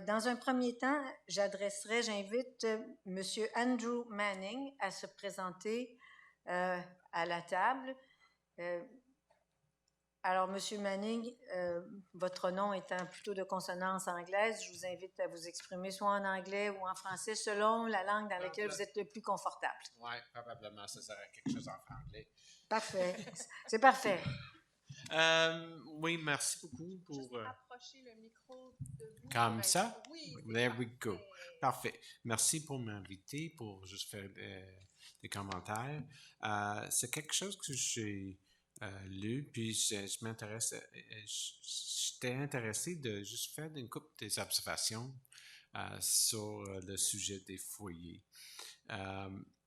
Dans un premier temps, j'invite Monsieur Andrew Manning à se présenter à la table. Euh, alors, Monsieur Manning, votre nom étant plutôt de consonance anglaise, je vous invite à vous exprimer soit en anglais ou en français, selon la langue dans laquelle vous êtes le plus confortable. Oui, probablement, ça serait quelque chose en franglais. Parfait. C'est parfait. Oui, merci beaucoup pour... Juste approcher le micro de vous. Comme ça? Oui. There we go. Parfait. Merci pour m'inviter, pour juste faire des commentaires. C'est quelque chose que j'ai lu, puis je m'intéresse, j'étais intéressé de juste faire une couple des observations sur le sujet des foyers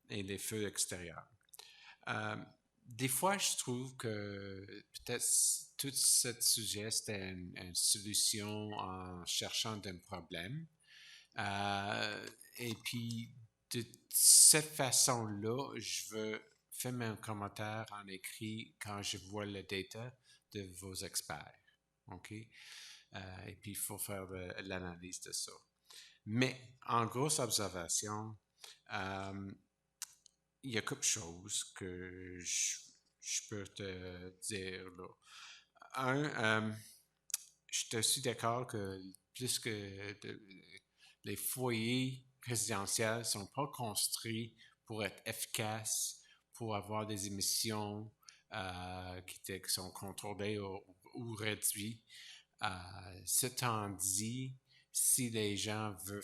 et les feux extérieurs. Des fois, je trouve que peut-être tout ce sujet, c'était une solution en cherchant un problème. Et puis, de cette façon-là, je veux faire un commentaire en écrit quand je vois le data de vos experts. OK? Et puis, il faut faire l'analyse de ça. Mais, en grosse observation, il y a quelque chose que je peux te dire là. Je suis d'accord que plus que les foyers résidentiels ne sont pas construits pour être efficaces, pour avoir des émissions qui sont contrôlées ou réduites. Ceci dit, si les gens veulent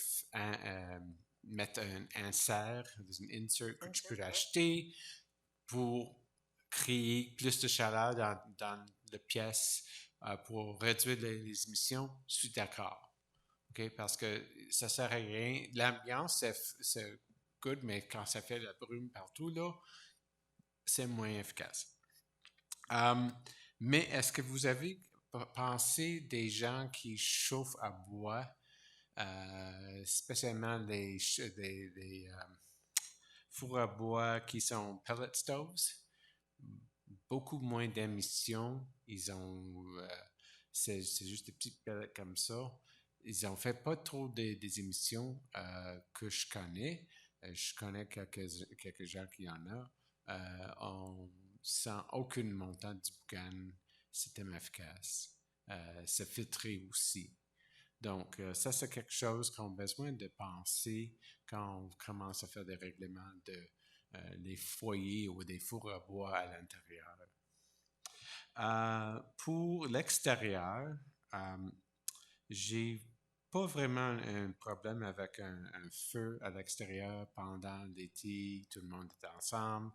mettre un insert, un insert que tu peux acheter pour créer plus de chaleur dans la pièce pour réduire les émissions, je suis d'accord. Okay? Parce que ça ne sert à rien. L'ambiance, c'est good, mais quand ça fait la brume partout, là, c'est moins efficace. Mais est-ce que vous avez pensé des gens qui chauffent à bois, spécialement des fours à bois qui sont pellet stoves? Beaucoup moins d'émissions. C'est juste des petites pellets comme ça. Ils n'ont fait pas trop des émissions que je connais. Je connais quelques gens qui en ont. On sent aucun montant du boucan, système efficace. C'est filtré aussi. Donc, ça, c'est quelque chose qu'on a besoin de penser quand on commence à faire des règlements de les foyers ou des fours à bois à l'intérieur. Pour l'extérieur, j'ai pas vraiment un problème avec un feu à l'extérieur pendant l'été, tout le monde est ensemble.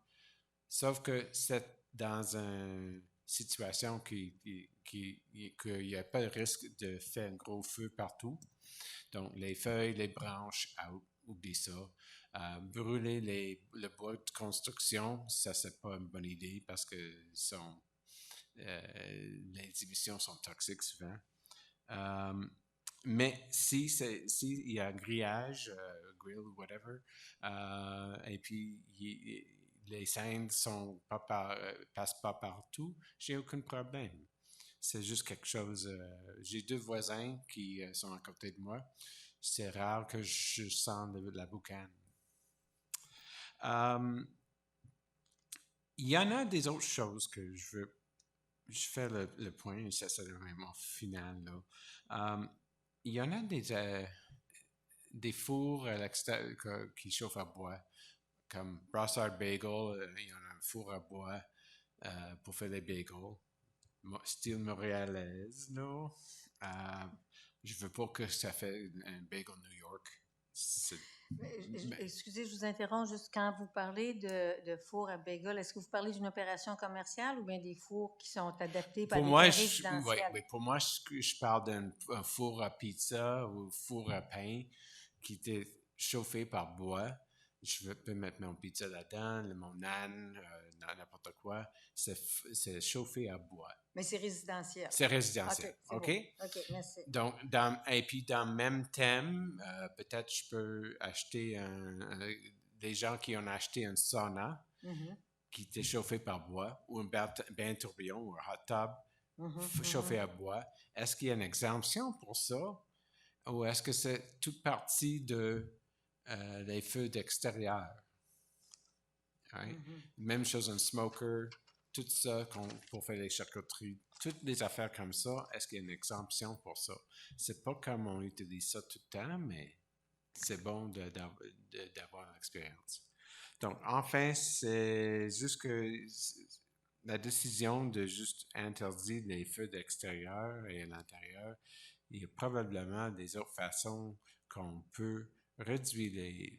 Sauf que c'est dans une situation qu'il n'y a pas de risque de faire un gros feu partout. Donc, les feuilles, les branches, oublie ça. Brûler le bois de construction, ça, c'est pas une bonne idée parce que les émissions sont toxiques souvent. Mais s'il y a un grillage, grill, whatever, et puis les scènes passent pas partout, j'ai aucun problème. C'est juste quelque chose. J'ai 2 voisins qui sont à côté de moi. C'est rare que je sente la boucane. Il y en a des autres choses que je fais le point, et ça c'est vraiment final. Là. Il y en a des fours à l'extérieur qui chauffent à bois, comme Brossard Bagel, il y en a un four à bois pour faire des bagels. Style montréalaise, là. Je veux pas que ça fait un bagel New York. Excusez, je vous interromps juste quand vous parlez de four à bagel. Est-ce que vous parlez d'une opération commerciale ou bien des fours qui sont adaptés par des résidentiels? Oui, pour moi, je parle d'un four à pizza ou four à pain qui était chauffé par bois. Je peux mettre mon pizza là-dedans, mon naan, n'importe quoi. C'est chauffé à bois. Mais c'est résidentiel. C'est résidentiel. OK? OK, merci. Donc, et puis, dans le même thème, peut-être je peux acheter des gens qui ont acheté un sauna qui était chauffé par bois ou un bain tourbillon ou un hot tub chauffé à bois. Est-ce qu'il y a une exemption pour ça? ou est-ce que c'est toute partie de les feux d'extérieur? Right? Même chose, un smoker, tout ça pour faire les charcuteries, toutes les affaires comme ça, est-ce qu'il y a une exemption pour ça? C'est pas comme on utilise ça tout le temps, mais c'est bon d'avoir l'expérience. Donc, enfin, c'est juste que la décision de juste interdire les feux d'extérieur et à l'intérieur, il y a probablement des autres façons qu'on peut réduire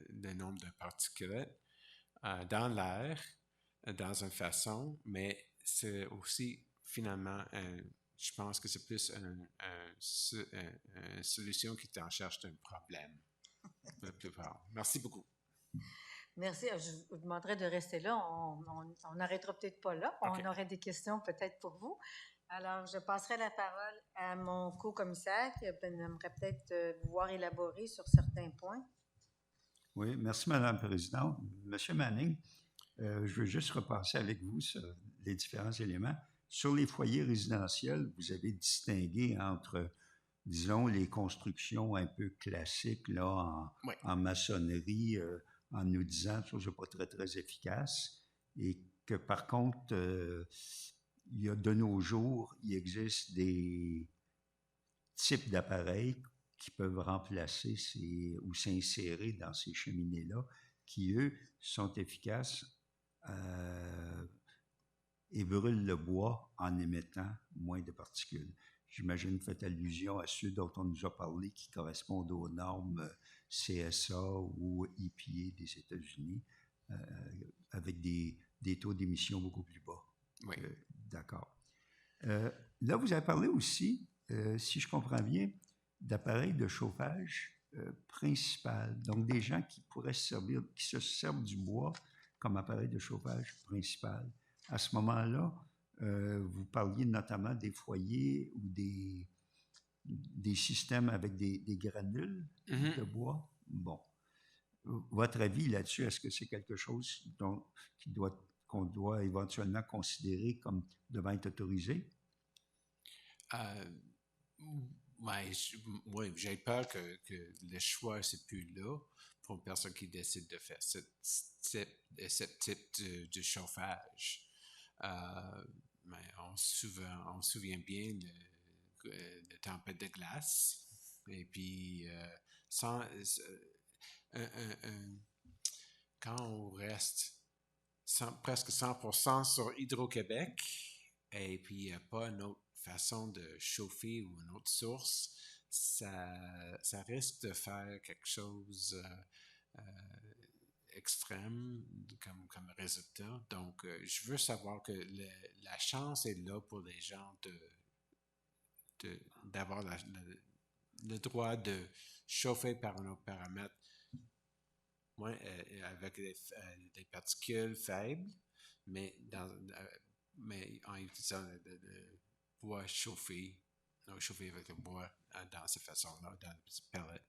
le nombre de particules dans l'air, dans une façon, mais c'est aussi finalement, je pense que c'est plus une solution qui t'en cherche d'un problème. La plupart. Merci beaucoup. Merci. Je vous demanderai de rester là. On n'arrêtera peut-être pas là. Okay. On aurait des questions peut-être pour vous. Alors, je passerai la parole à mon co-commissaire qui aimerait peut-être pouvoir élaborer sur certains points. Oui, merci, Madame la Présidente. Monsieur Manning, je veux juste repasser avec vous sur les différents éléments. Sur les foyers résidentiels, vous avez distingué entre, disons, les constructions un peu classiques là, en maçonnerie, en nous disant que ce n'est pas très, très efficace, et que par contre, il y a de nos jours, il existe des types d'appareils qui peuvent remplacer ou s'insérer dans ces cheminées-là, qui, eux, sont efficaces et brûlent le bois en émettant moins de particules. J'imagine que vous faites allusion à ceux dont on nous a parlé qui correspondent aux normes CSA ou EPA des États-Unis, avec des taux d'émission beaucoup plus bas. Oui. D'accord. Là, vous avez parlé aussi, si je comprends bien, d'appareils de chauffage principal. Donc, des gens qui pourraient qui se servent du bois comme appareil de chauffage principal. À ce moment-là, vous parliez notamment des foyers ou des systèmes avec des granules de bois. Bon. Votre avis là-dessus, est-ce que c'est quelque chose qu'on doit éventuellement considérer comme devant être autorisé? Oui, j'ai peur que le choix, c'est plus là pour une personne qui décide de faire ce type de chauffage. Mais on se souvient bien de tempête de glace. Et puis, quand on reste presque 100% sur Hydro-Québec, et puis il n'y a pas une autre façon de chauffer ou une autre source, ça risque de faire quelque chose extrême comme résultat. Donc, je veux savoir que la chance est là pour les gens d'avoir le droit de chauffer par un autre paramètre avec des particules faibles, mais en utilisant le bois chauffé avec le bois dans cette façon-là, dans le petit pellet.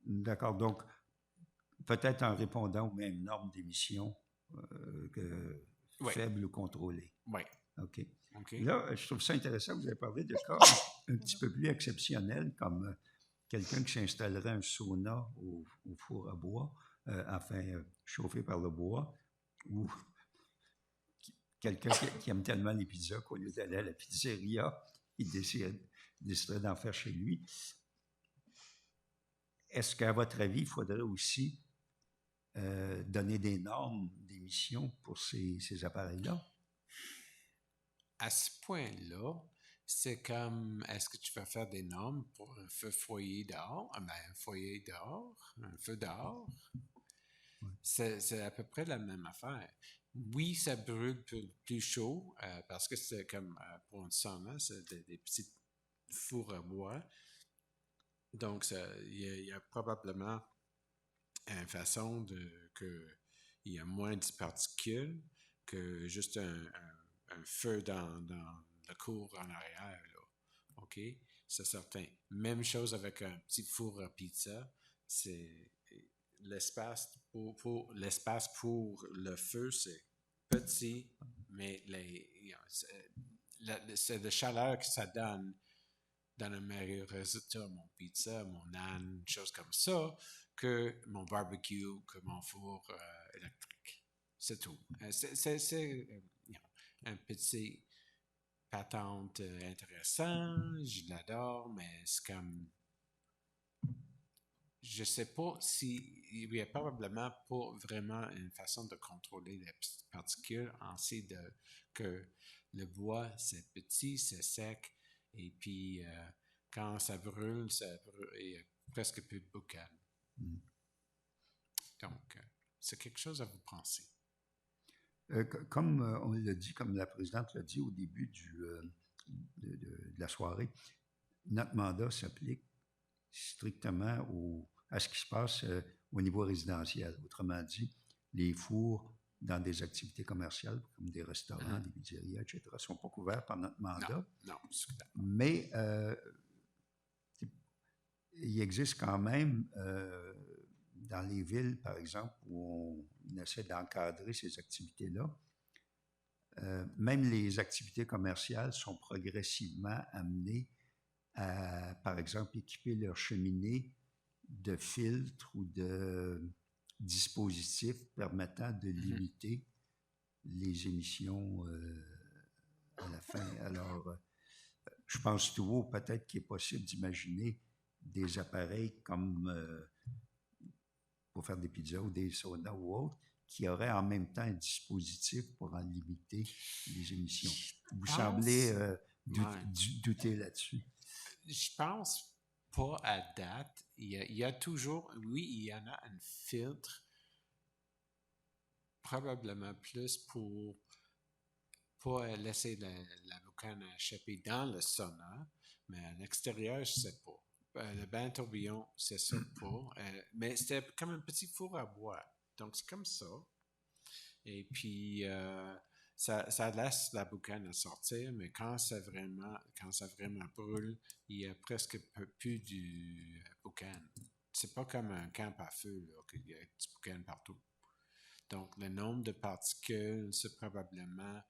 D'accord. Donc, peut-être en répondant aux mêmes normes d'émission faibles ou contrôlées. Oui. OK. Okay. Là, je trouve ça intéressant. Vous avez parlé de cas un petit peu plus exceptionnels, comme quelqu'un qui s'installerait un sauna au four à bois, chauffé par le bois, ou quelqu'un qui aime tellement les pizzas qu'au lieu d'aller à la pizzeria, il déciderait d'en faire chez lui. Est-ce qu'à votre avis, il faudrait aussi donner des normes d'émission pour ces appareils-là? À ce point-là, c'est comme, est-ce que tu vas faire des normes pour un foyer dehors? Un foyer dehors, un feu dehors? Oui. C'est à peu près la même affaire. Oui, ça brûle plus chaud parce que c'est comme pour une sauna, c'est des petits fours à bois. Donc, il y a probablement une façon qu'il y a moins de particules que juste un feu dans le cour en arrière. Là. OK? C'est certain. Même chose avec un petit four à pizza. C'est l'espace pour le feu, c'est petit, mais c'est la chaleur que ça donne donne un meilleur résultat, mon pizza, mon âne, choses comme ça, que mon barbecue, que mon four électrique. C'est tout. Un petit patente intéressant, je l'adore, mais c'est comme... Je sais pas si il y a probablement pas vraiment une façon de contrôler les petites particules ainsi que le bois, c'est petit, c'est sec, et puis quand ça brûle, il y a presque plus de boucan. Mm. Donc, c'est quelque chose à vous penser. Comme on l'a dit, comme la présidente l'a dit au début de la soirée, notre mandat s'applique strictement à ce qui se passe au niveau résidentiel. Autrement dit, les fours dans des activités commerciales, comme des restaurants, des pizzerias, etc., ne sont pas couverts par notre mandat. Non, mais il existe quand même, dans les villes, par exemple, où on essaie d'encadrer ces activités-là, même les activités commerciales sont progressivement amenées à, par exemple, équiper leurs cheminées de filtres ou de dispositifs permettant de limiter les émissions à la fin. Alors, je pense tout haut, peut-être qu'il est possible d'imaginer des appareils comme pour faire des pizzas ou des sodas ou autres, qui auraient en même temps un dispositif pour en limiter les émissions. Vous semblez douter là-dessus. Je pense pas à date. Il y a toujours, oui, il y en a un filtre, probablement plus pour pas laisser la boucane échapper dans le sauna, mais à l'extérieur, je sais pas. Le bain tourbillon, c'est ça pas. Mais c'était comme un petit four à bois. Donc, c'est comme ça. Et puis, ça laisse la boucane sortir, mais quand ça vraiment brûle, il y a presque plus du boucan. C'est pas comme un camp à feu, là, qu'il y a du boucan partout. Donc, le nombre de particules, c'est probablement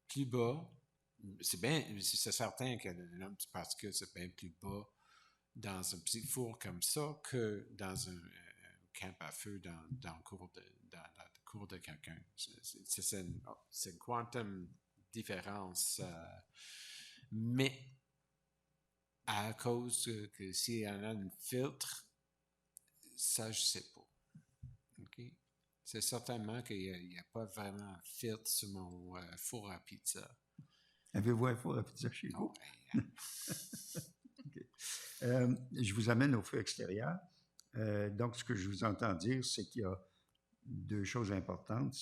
plus bas. C'est certain que le nombre de particules, c'est bien plus bas dans un petit four comme ça que dans un camp à feu dans le cours de quelqu'un. C'est une quantum différence. Mais à cause que s'il y en a un filtre, ça, je ne sais pas. Okay? C'est certainement qu'il n'y a pas vraiment un filtre sur mon four à pizza. Avez-vous un four à pizza chez vous? Okay. Je vous amène au feu extérieur. Donc, ce que je vous entends dire, c'est qu'il y a deux choses importantes.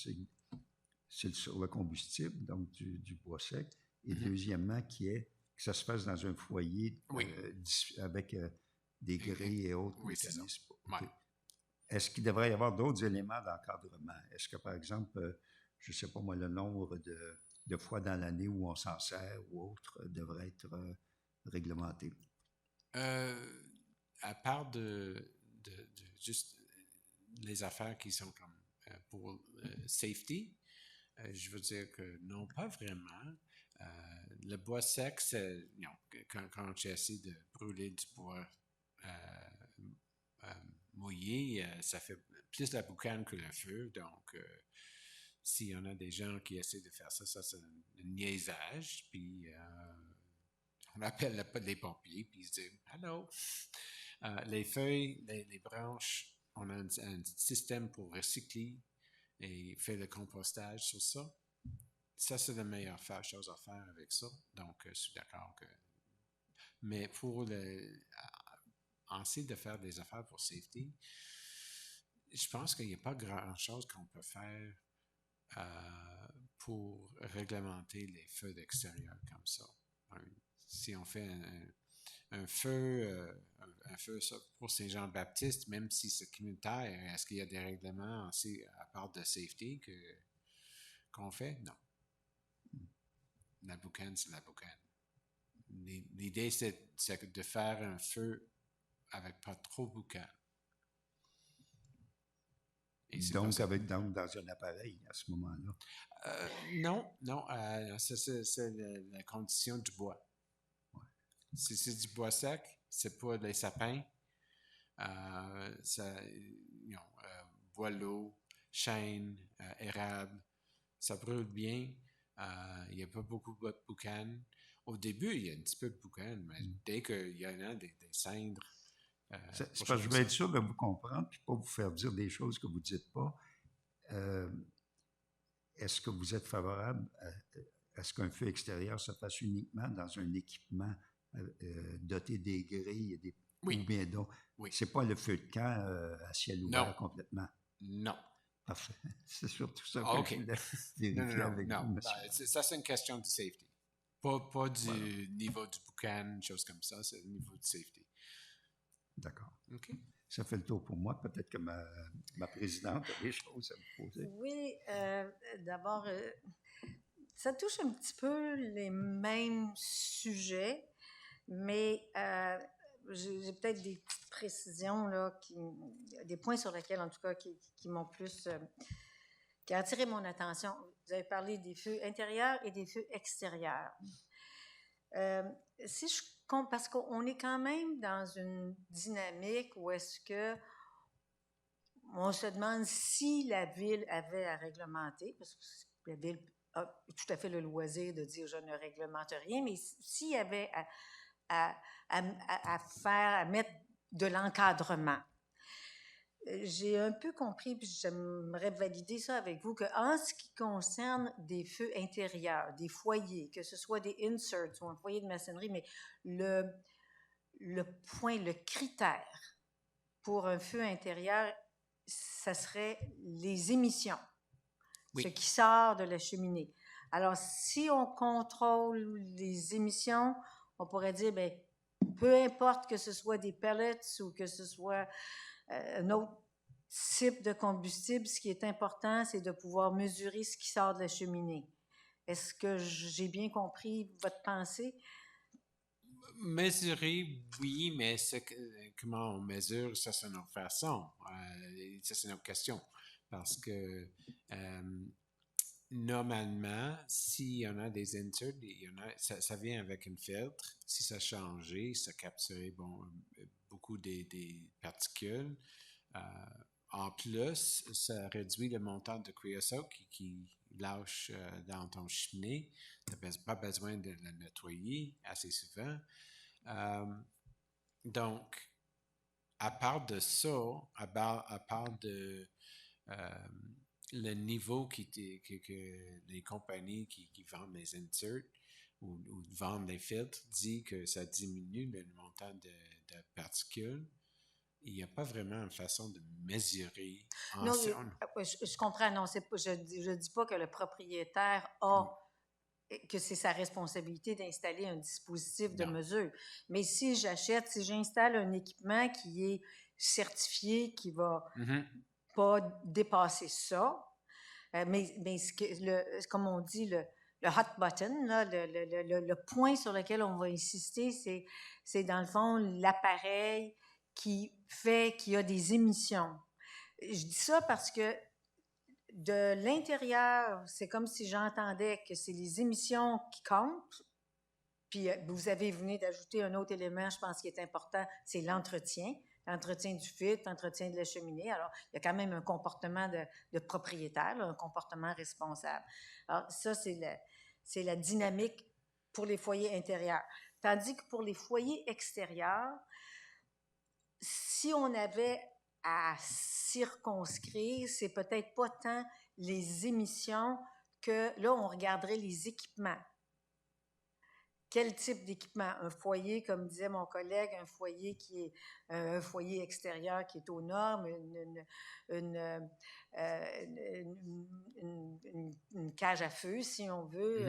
C'est sur le combustible, donc du bois sec. Et deuxièmement, que ça se fasse dans un foyer avec des grilles et autres mécanismes. Okay. Est-ce qu'il devrait y avoir d'autres éléments d'encadrement? Est-ce que, par exemple, je ne sais pas moi, le nombre de fois dans l'année où on s'en sert ou autre devrait être réglementé? À part de juste les affaires qui sont comme pour safety, je veux dire que non, pas vraiment. Le bois sec, c'est quand j'ai essayé de brûler du bois mouillé, ça fait plus la boucane que le feu. Donc, s'il y en a des gens qui essaient de faire ça, c'est un niaisage. Puis, on appelle les pompiers, puis ils se disent « Allô? » Les feuilles, les branches, on a un système pour recycler et faire le compostage sur ça. Ça, c'est la meilleure chose à faire avec ça. Donc, je suis d'accord que... Mais pour essayer de faire des affaires pour safety, je pense qu'il n'y a pas grand-chose qu'on peut faire pour réglementer les feux d'extérieur comme ça. Si on fait un feu pour Saint-Jean-Baptiste, même si c'est communautaire, est-ce qu'il y a des règlements aussi à part de safety qu'on fait? Non. La boucane, c'est la boucane. L'idée, c'est de faire un feu avec pas trop de boucan. Donc, dans un appareil à ce moment-là? Non, c'est la condition du bois. Ouais. Si c'est du bois sec, c'est pas des sapins. Boileau, chêne, érable, ça brûle bien. Il n'y a pas beaucoup de boucan. Au début, il y a un petit peu de boucan, mais dès qu'il y en a des cendres. C'est parce que je veux être sûr de vous comprendre et pas vous faire dire des choses que vous ne dites pas. Est-ce que vous êtes favorable à ce qu'un feu extérieur se fasse uniquement dans un équipement doté des grilles oui. Ou bien d'autres? Oui. C'est pas le feu de camp à ciel ouvert complètement? Non. Parfait. C'est surtout ça que je voulais vérifier avec vous, monsieur. Ça, c'est une question de safety. Pas du niveau du boucan, chose comme ça, c'est le niveau de safety. D'accord. OK. Ça fait le tour pour moi. Peut-être que ma présidente a des choses à vous poser. Oui, d'abord, ça touche un petit peu les mêmes sujets, mais j'ai peut-être des petites précisions, là, des points sur lesquels, en tout cas, qui m'ont plus... qui a attiré mon attention. Vous avez parlé des feux intérieurs et des feux extérieurs. Parce qu'on est quand même dans une dynamique où est-ce que on se demande si la Ville avait à réglementer, parce que la Ville a tout à fait le loisir de dire « je ne réglemente rien », mais s'il y avait à mettre de l'encadrement. J'ai un peu compris, puis j'aimerais valider ça avec vous, qu'en ce qui concerne des feux intérieurs, des foyers, que ce soit des inserts ou un foyer de maçonnerie, mais le critère pour un feu intérieur, ça serait les émissions, ce qui sort de la cheminée. Alors, si on contrôle les émissions, on pourrait dire, bien, peu importe que ce soit des pellets ou que ce soit un autre type de combustible, ce qui est important, c'est de pouvoir mesurer ce qui sort de la cheminée. Est-ce que j'ai bien compris votre pensée? Mesurer, oui, mais comment on mesure, ça c'est notre façon. Ça c'est notre question. Parce que normalement, s'il y en a des inserts, ça vient avec un filtre. Si ça changeait, ça capturait beaucoup des particules. En plus, ça réduit le montant de créosote qui lâche dans ton cheminée. Tu n'as pas besoin de le nettoyer assez souvent. Donc, à part de ça, à part de le niveau que les compagnies qui vendent les inserts ou vendent les filtres dit que ça diminue le montant de particules, il n'y a pas vraiment une façon de mesurer. Non, je comprends. Non, je ne dis pas que le propriétaire que c'est sa responsabilité d'installer un dispositif de mesure. Mais si j'installe un équipement qui est certifié, qui ne va pas dépasser ça, mais comme on dit, le hot button, là, le point sur lequel on va insister, c'est dans le fond l'appareil qui y a des émissions. Je dis ça parce que de l'intérieur, c'est comme si j'entendais que c'est les émissions qui comptent. Puis vous venez d'ajouter un autre élément, je pense, qui est important, c'est l'entretien du filtre, l'entretien de la cheminée. Alors, il y a quand même un comportement de propriétaire, là, un comportement responsable. Alors, ça, c'est la dynamique pour les foyers intérieurs. Tandis que pour les foyers extérieurs, si on avait à circonscrire, c'est peut-être pas tant les émissions que là, on regarderait les équipements. Quel type d'équipement? Un foyer, comme disait mon collègue, un foyer qui est un foyer extérieur qui est aux normes, une cage à feu, si on veut.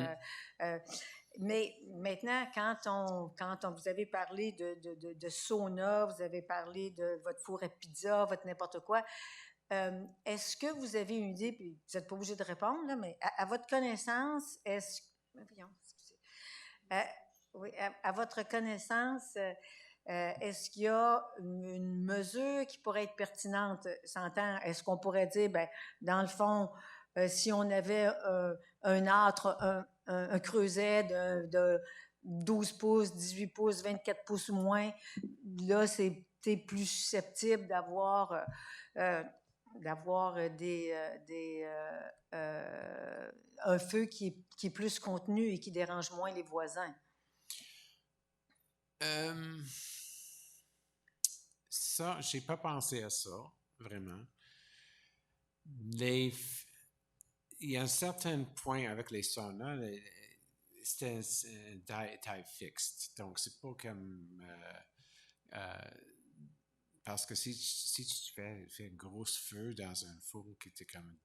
Mais maintenant, quand vous avez parlé de sauna, vous avez parlé de votre four à pizza, votre n'importe quoi, est-ce que vous avez une idée, puis vous n'êtes pas obligé de répondre, là, mais à votre connaissance, oui, à votre connaissance, est-ce qu'il y a une mesure qui pourrait être pertinente? S'entend, est-ce qu'on pourrait dire, ben, dans le fond, si on avait un âtre, un creuset 12 pouces, 18 pouces, 24 pouces ou moins, là, t'es plus susceptible d'avoir un feu qui est plus contenu et qui dérange moins les voisins. Ça, j'ai pas pensé à ça, vraiment. Il y a un certain point avec les saunas, c'est une taille fixe. Donc, c'est pas comme... parce que si tu fais un gros feu dans un four qui était comme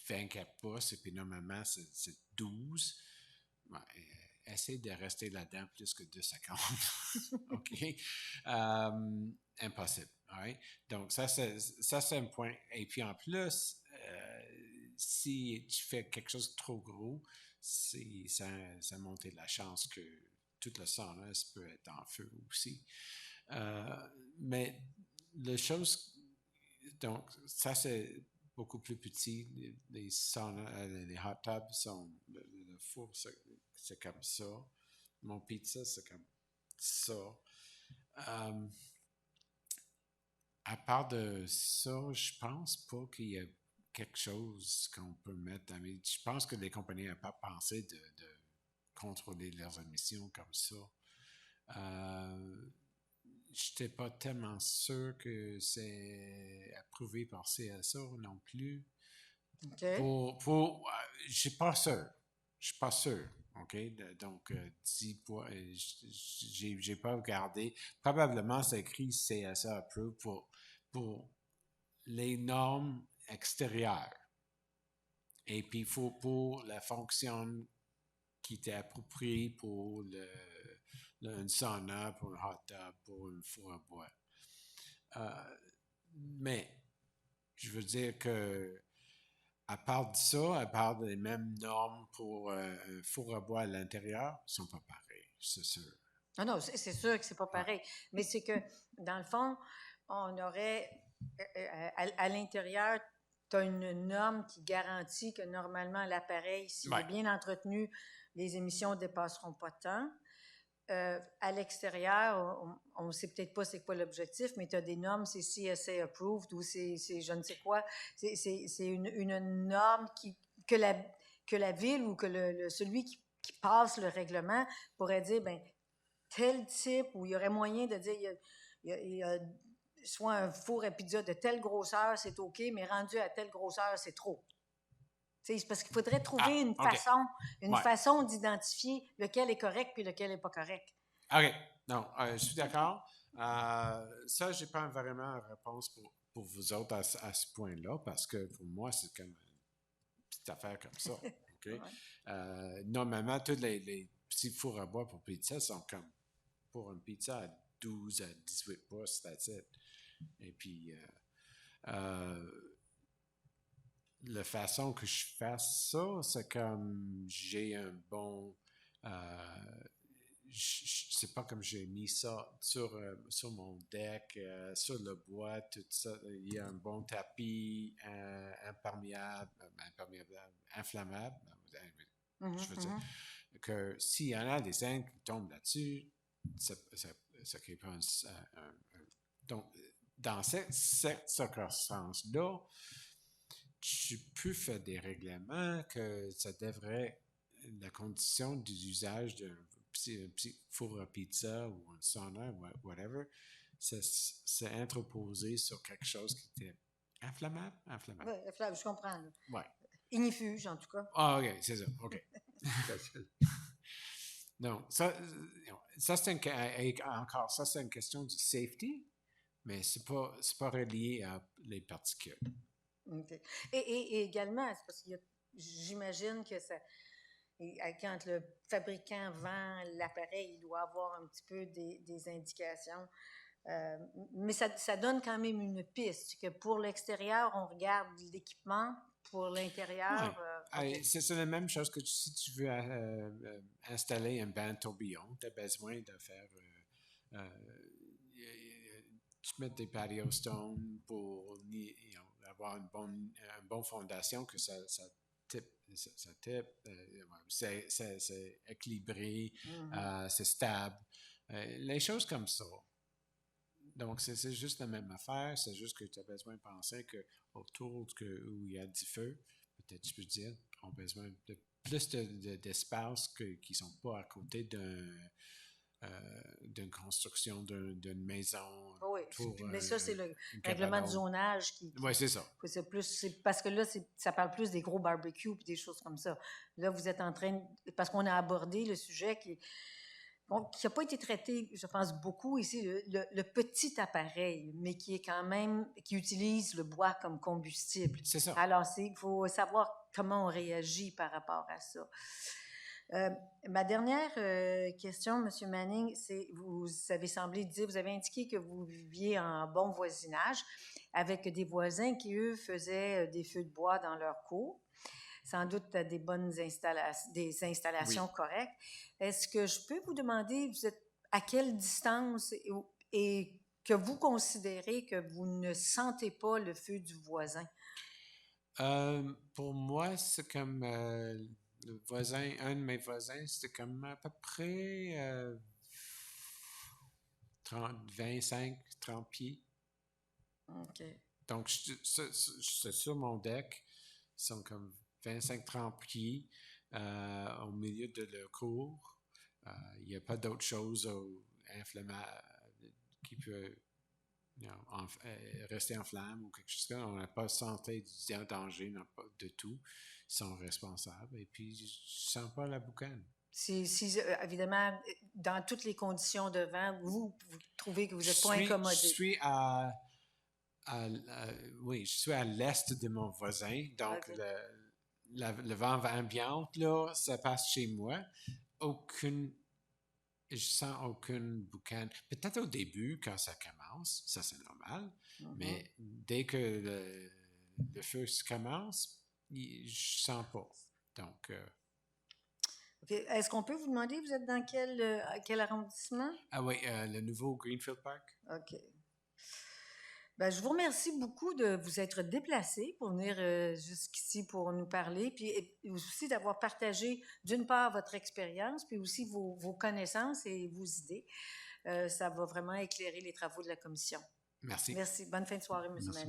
24 pouces, et puis normalement, c'est 12, ouais, essaye de rester là-dedans plus que 2 secondes. OK? Impossible. Right? Donc, ça, c'est un point. Et puis, en plus, si tu fais quelque chose de trop gros, ça monte la chance que tout le sang là, peut être en feu aussi. Mais la chose, donc, ça, c'est beaucoup plus petit. Les saunas, les hot tubs sont, le four, c'est comme ça. Mon pizza, c'est comme ça. À part de ça, je pense pas qu'il y ait quelque chose qu'on peut mettre dans les... Je pense que les compagnies n'ont pas pensé de contrôler leurs émissions comme ça. Je n'étais pas tellement sûr que c'est approuvé par CSA non plus. OK. Je suis pas sûr. Je suis pas sûr. OK? Donc, j'ai pas regardé. Probablement, c'est écrit CSA approved pour les normes extérieures. Et puis, il faut pour la fonction qui était appropriée pour une sauna, pour un hot tub, pour un four à bois. Mais, je veux dire que à part de ça, à part des mêmes normes pour un four à bois à l'intérieur, ils ne sont pas pareils, c'est sûr. Ah non, c'est sûr que c'est pas pareil. Mais c'est que, dans le fond, on aurait, à l'intérieur, tu as une norme qui garantit que normalement, l'appareil, s'il est bien entretenu, les émissions ne dépasseront pas tant. À l'extérieur, on ne sait peut-être pas c'est quoi l'objectif, mais tu as des normes, c'est CSA approved ou c'est je ne sais quoi. C'est une norme que la ville ou que celui qui passe le règlement pourrait dire, ben tel type, où il y aurait moyen de dire, il y a soit un four à pizza de telle grosseur, c'est OK, mais rendu à telle grosseur, c'est trop. C'est parce qu'il faudrait trouver une façon d'identifier lequel est correct puis lequel n'est pas correct. OK. Non, je suis d'accord. Ça, je n'ai pas vraiment une réponse pour vous autres à ce point-là, parce que pour moi, c'est comme une petite affaire comme ça. OK? Normalement, tous les petits fours à bois pour pizza sont comme pour une pizza à 12 à 18 pouces, that's it. Et puis, la façon que je fasse ça, c'est comme j'ai un bon... c'est pas comme j'ai mis ça sur mon deck, sur le bois, tout ça. Il y a un bon tapis imperméable, inflammable. Je veux dire que s'il y en a des zincs qui tombent là-dessus, ça crée pas donc, dans cette circonstance-là, tu peux faire des règlements que ça devrait, la condition d'usage d'un petit four à pizza ou un sauna, whatever, c'est interposé sur quelque chose qui était inflammable. Oui, inflammable, je comprends. Oui. Ignifuge, en tout cas. Ah, OK, c'est ça, OK. Non, ça c'est encore, ça, c'est une question du safety, mais c'est pas relié à les particules. Okay. Et également, c'est parce que j'imagine que ça, quand le fabricant vend l'appareil, il doit avoir un petit peu des indications. Mais ça donne quand même une piste, que pour l'extérieur, on regarde l'équipement, pour l'intérieur... Okay. C'est la même chose que si tu veux installer un banc tourbillon, tu as besoin de faire... tu mets des patio stones pour avoir une bonne fondation, que ça ça tape, c'est équilibré, Mhm. c'est stable. Les choses comme ça. Donc, c'est juste la même affaire, c'est juste que tu as besoin de penser que autour où il y a du feu, peut-être je peux dire, on a besoin de plus d'espace qui ne sont pas à côté d'une construction d'une maison Oui, pour mais ça, c'est le une règlement de cabane. zonage Oui, c'est ça. parce que là, ça parle plus des gros barbecues et des choses comme ça. Là, vous êtes en train, parce qu'on a abordé le sujet qui n'a pas été traité, je pense, beaucoup ici, le petit appareil, mais qui est quand même, qui utilise le bois comme combustible. C'est ça. Alors, il faut savoir comment on réagit par rapport à ça. Ma dernière question, M. Manning, c'est, vous avez semblé dire, vous avez indiqué que vous viviez en bon voisinage avec des voisins qui, eux, faisaient des feux de bois dans leur cour, sans doute des bonnes des installations correctes. Est-ce que je peux vous demander, vous êtes à quelle distance et que vous considérez que vous ne sentez pas le feu du voisin? Pour moi, c'est comme le voisin, un de mes voisins, c'était comme à peu près 25, 30 pieds. OK. Donc, c'est sur mon deck, ils sont comme 25, 30 pieds au milieu de leur cour. Il n'y a pas d'autre chose qui peut rester en flamme ou quelque chose comme ça. On n'a pas santé du danger, on n'a pas de tout. Ils sont responsables. Et puis, je ne sens pas la boucane. Évidemment, dans toutes les conditions de vent, vous trouvez que vous n'êtes pas incommodé. Je suis oui, je suis à l'est de mon voisin, donc OK. le vent ambiant, là, ça passe chez moi. Je sens aucune boucane. Peut-être au début, quand ça commence, ça c'est normal, mais dès que le feu commence, je sens pas. Donc, Okay. Est-ce qu'on peut vous demander, vous êtes dans quel arrondissement? ah oui, le nouveau Greenfield Park. OK. Ben, je vous remercie beaucoup de vous être déplacé pour venir jusqu'ici pour nous parler, puis et aussi d'avoir partagé d'une part votre expérience, puis aussi vos connaissances et vos idées. Ça va vraiment éclairer les travaux de la commission. Merci. Merci. Bonne fin de soirée, M. Merci. Manning.